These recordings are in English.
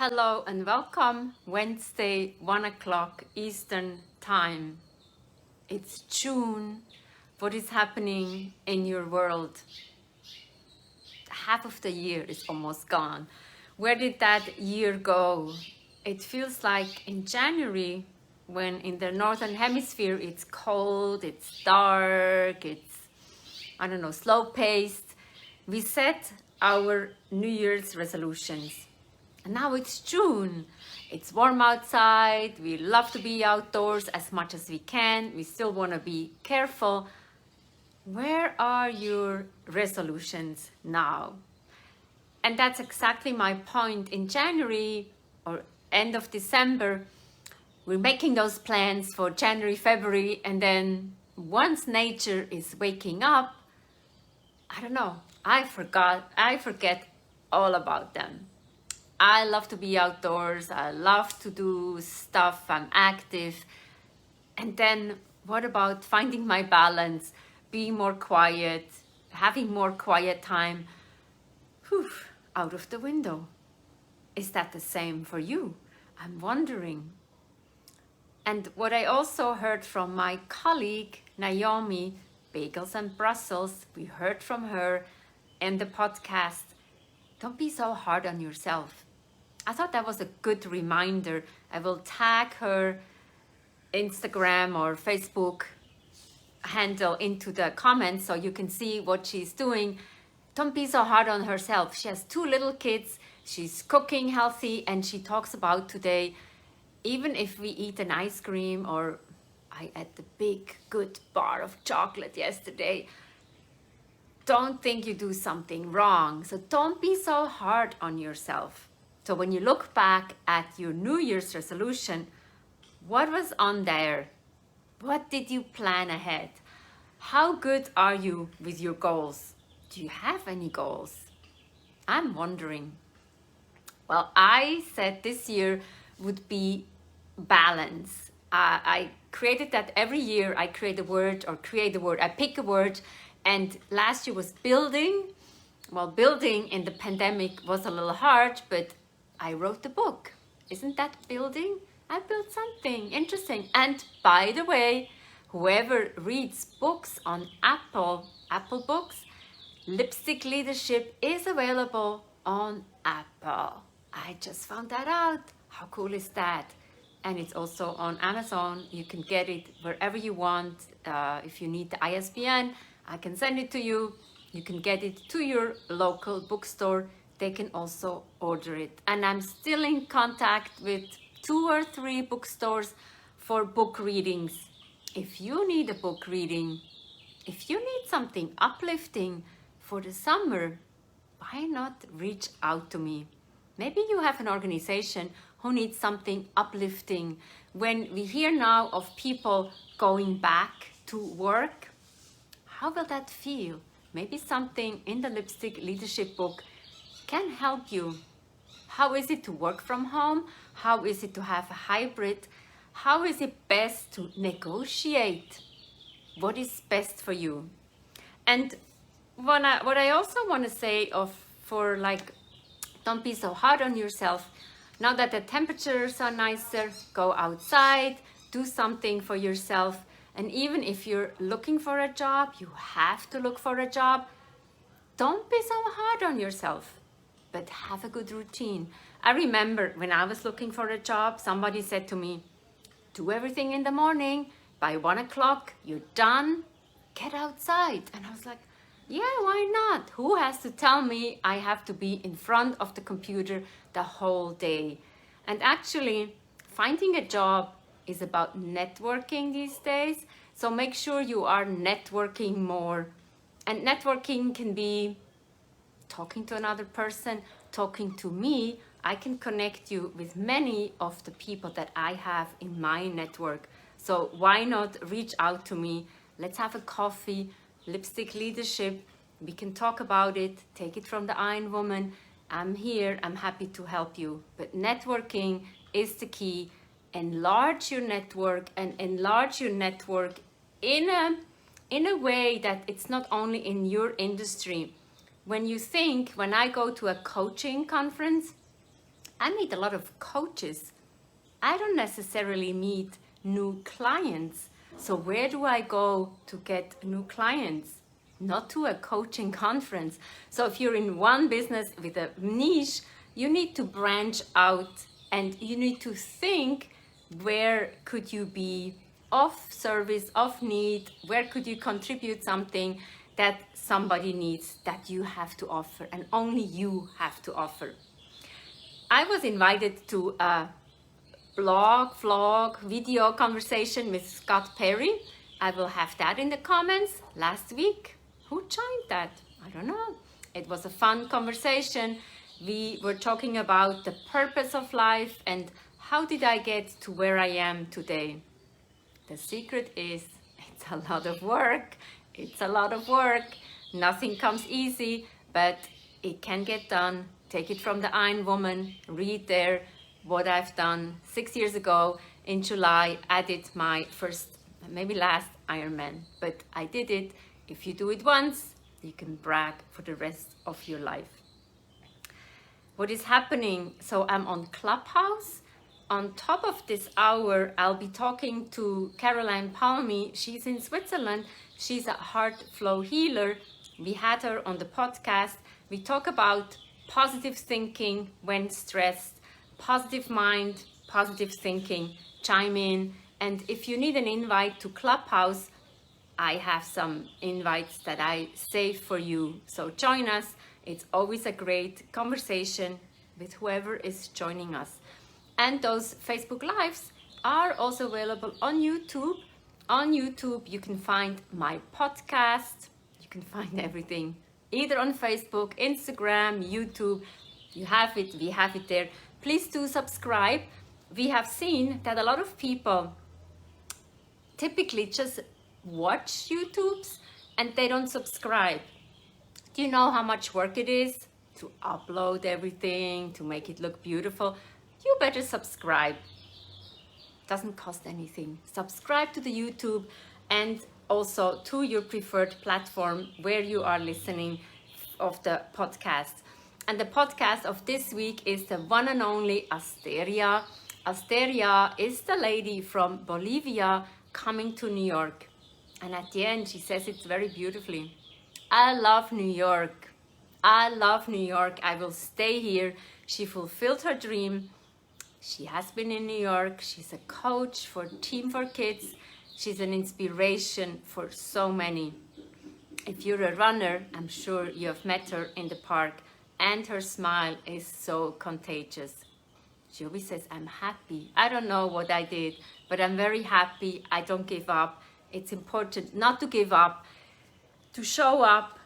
Hello and welcome. Wednesday, 1 o'clock Eastern Time. It's June. What is happening in your world? Half of the year is almost gone. Where did that year go? It feels like in January, when in the Northern Hemisphere it's cold, it's dark, it's, slow paced. We set our New Year's resolutions. And now it's June. It's warm outside. We love to be outdoors as much as we can. We still want to be careful. Where are your resolutions now? And that's exactly my point. In January or end of December, we're making those plans for January, February, and then once nature is waking up, I forget all about them. I love to be outdoors. I love to do stuff. I'm active. And then what about finding my balance, being more quiet, having more quiet time? Out of the window. Is that the same for you? I'm wondering. And what I also heard from my colleague, Naihomy, Bagels and Brussels, we heard from her in the podcast, don't be so hard on yourself. I thought that was a good reminder. I will tag her Instagram or Facebook handle into the comments so you can see what she's doing. Don't be so hard on herself. She has 2 little kids. She's cooking healthy, and she talks about today, even if we eat an ice cream, or I ate the big good bar of chocolate yesterday, don't think you do something wrong. So don't be so hard on yourself. So when you look back at your New Year's resolution, what was on there? What did you plan ahead? How good are you with your goals? Do you have any goals? I'm wondering. Well, I said this year would be balance. I created that every year. I create a word. I pick a word. And last year was building. Well, building in the pandemic was a little hard, but I wrote the book. Isn't that building? I built something interesting. And by the way, whoever reads books on Apple Books, Lipstick Leadership is available on Apple. I just found that out. How cool is that? And it's also on Amazon. You can get it wherever you want. If you need the ISBN, I can send it to you. You can get it to your local bookstore. They can also order it. And I'm still in contact with 2 or 3 bookstores for book readings. If you need a book reading, if you need something uplifting for the summer, why not reach out to me? Maybe you have an organization who needs something uplifting. When we hear now of people going back to work, how will that feel? Maybe something in the Lipstick Leadership book can help you. How is it to work from home? How is it to have a hybrid? How is it best to negotiate? What is best for you? And what I also want to say don't be so hard on yourself. Now that the temperatures are nicer, go outside, do something for yourself. And even if you're looking for a job, you have to look for a job. Don't be so hard on yourself, but have a good routine. I remember when I was looking for a job, somebody said to me, do everything in the morning. By 1 o'clock, you're done. Get outside. And I was like, yeah, why not? Who has to tell me I have to be in front of the computer the whole day? And actually, finding a job is about networking these days. So make sure you are networking more. And networking can be talking to another person, talking to me. I can connect you with many of the people that I have in my network. So why not reach out to me? Let's have a coffee, Lipstick Leadership. We can talk about it, take it from the Ironwoman. I'm here, I'm happy to help you. But networking is the key. Enlarge your network, and enlarge your network in a way that it's not only in your industry. When I go to a coaching conference, I meet a lot of coaches. I don't necessarily meet new clients. So where do I go to get new clients? Not to a coaching conference. So if you're in one business with a niche, you need to branch out and you need to think, where could you be of service, of need? Where could you contribute something that somebody needs, that you have to offer, and only you have to offer? I was invited to a vlog, video conversation with Scott Perry. I will have that in the comments. Last week, who joined that? I don't know. It was a fun conversation. We were talking about the purpose of life and how did I get to where I am today. The secret is it's a lot of work. It's a lot of work. Nothing comes easy, but it can get done. Take it from the Ironwoman, read there what I've done 6 years ago. In July, I did my first, maybe last Ironman, but I did it. If you do it once, you can brag for the rest of your life. What is happening? So I'm on Clubhouse. On top of this hour, I'll be talking to Caroline Palmy. She's in Switzerland. She's a heart flow healer. We had her on the podcast. We talk about positive thinking when stressed, positive mind, positive thinking. Chime in. And if you need an invite to Clubhouse, I have some invites that I save for you. So join us. It's always a great conversation with whoever is joining us. And those Facebook Lives are also available on YouTube. On YouTube, you can find my podcast. You can find everything, either on Facebook, Instagram, YouTube. You have it, we have it there. Please do subscribe. We have seen that a lot of people typically just watch YouTubes and they don't subscribe. Do you know how much work it is to upload everything, to make it look beautiful? You better subscribe. Doesn't cost anything. Subscribe to the YouTube and also to your preferred platform where you are listening of the podcast. And the podcast of this week is the one and only Asteria. Asteria is the lady from Bolivia coming to New York. And at the end, she says it very beautifully. I love New York. I love New York. I will stay here. She fulfilled her dream. She has been in New York. She's a coach for Team for Kids. She's an inspiration for so many. If you're a runner, I'm sure you have met her in the park. And her smile is so contagious. She always says, I'm happy. I don't know what I did, but I'm very happy. I don't give up. It's important not to give up, to show up,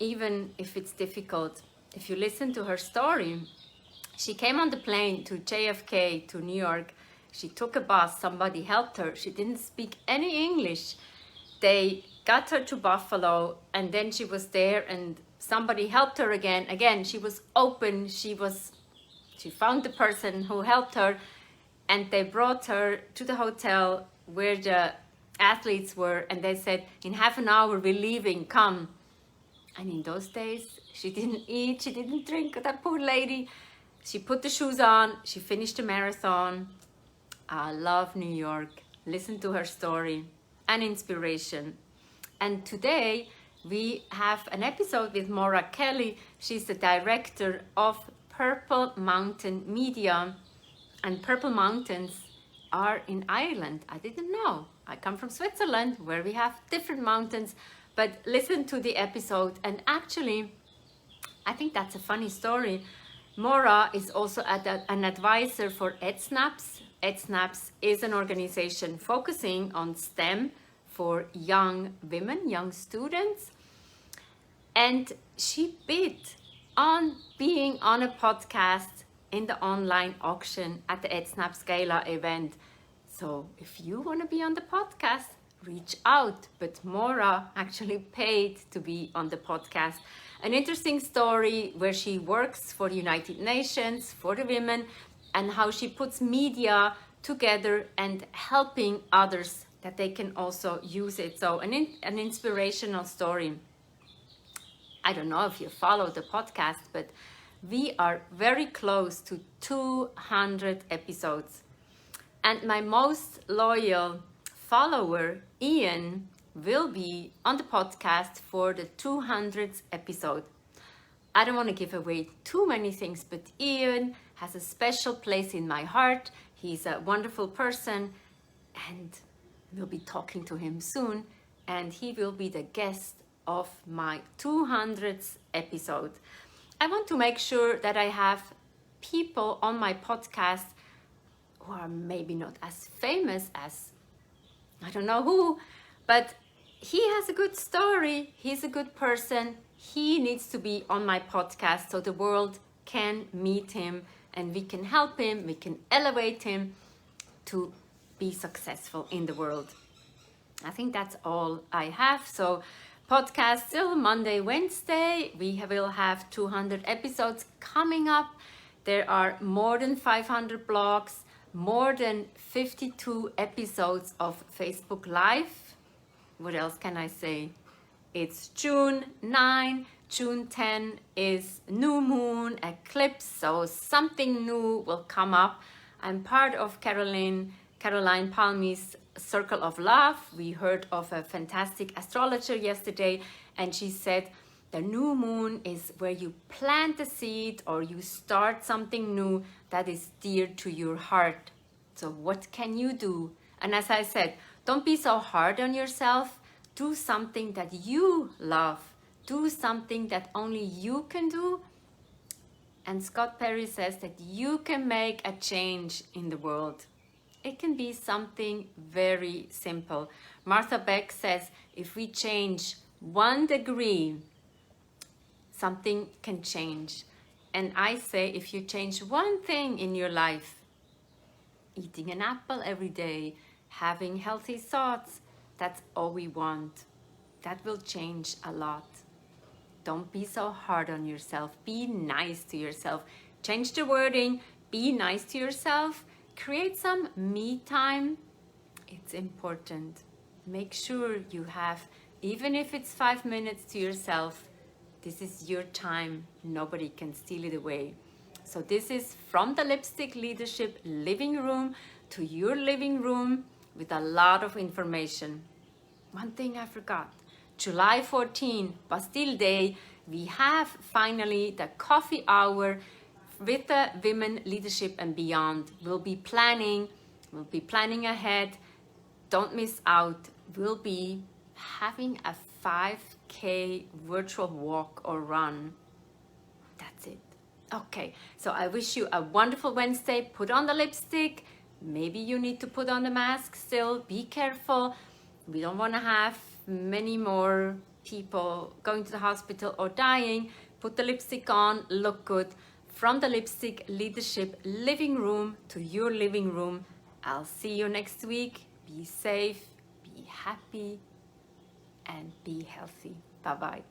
even if it's difficult. If you listen to her story, she came on the plane to JFK, to New York. She took a bus, somebody helped her. She didn't speak any English. They got her to Buffalo, and then she was there, and somebody helped her again. Again, she was open. She found the person who helped her, and they brought her to the hotel where the athletes were, and they said, in half an hour, we're leaving, come. And in those days, she didn't eat, she didn't drink, that poor lady. She put the shoes on, she finished the marathon. I love New York. Listen to her story, an inspiration. And today, we have an episode with Maura Kelly. She's the director of Purple Mountain Media. And Purple Mountains are in Ireland. I didn't know. I come from Switzerland, where we have different mountains. But listen to the episode. And actually, I think that's a funny story. Maura is also an advisor for EdSnaps. EdSnaps is an organization focusing on STEM for young women, young students. And she bid on being on a podcast in the online auction at the EdSnaps Gala event. So if you want to be on the podcast, reach out. But Maura actually paid to be on the podcast. An interesting story where she works for the United Nations, for the women, and how she puts media together and helping others that they can also use it. So an inspirational story. I don't know if you follow the podcast, but We are very close to 200 episodes. And my most loyal follower, Ian, will be on the podcast for the 200th episode. I don't want to give away too many things, but Ian has a special place in my heart. He's a wonderful person, and we'll be talking to him soon. And he will be the guest of my 200th episode. I want to make sure that I have people on my podcast who are maybe not as famous as I don't know who, but he has a good story. He's a good person. He needs to be on my podcast so the world can meet him and we can help him, we can elevate him to be successful in the world. I think that's all I have. So podcast still Monday, Wednesday. We will have 200 episodes coming up. There are more than 500 blogs, more than 52 episodes of Facebook Live. What else can I say? It's June 9, June 10 is new moon eclipse, so something new will come up. I'm part of Caroline Palmy's Circle of Love. We heard of a fantastic astrologer yesterday, and she said the new moon is where you plant the seed or you start something new that is dear to your heart. So what can you do? And as I said, don't be so hard on yourself. Do something that you love. Do something that only you can do. And Scott Perry says that you can make a change in the world. It can be something very simple. Martha Beck says if we change 1 degree, something can change. And I say if you change one thing in your life, eating an apple every day, having healthy thoughts, that's all we want. That will change a lot. Don't be so hard on yourself. Be nice to yourself. Change the wording. Be nice to yourself. Create some me time. It's important. Make sure you have, even if it's 5 minutes to yourself, this is your time. Nobody can steal it away. So this is from the Lipstick Leadership living room to your living room with a lot of information. One thing I forgot. July 14, Bastille Day, we have finally the coffee hour with the Women Leadership and Beyond. We'll be planning ahead. Don't miss out. We'll be having a 5K virtual walk or run. That's it. Okay, so I wish you a wonderful Wednesday. Put on the lipstick. Maybe you need to put on the mask still. Be careful. We don't want to have many more people going to the hospital or dying. Put the lipstick on, look good. From the Lipstick Leadership living room to your living room. I'll see you next week. Be safe, be happy, and be healthy. Bye-bye.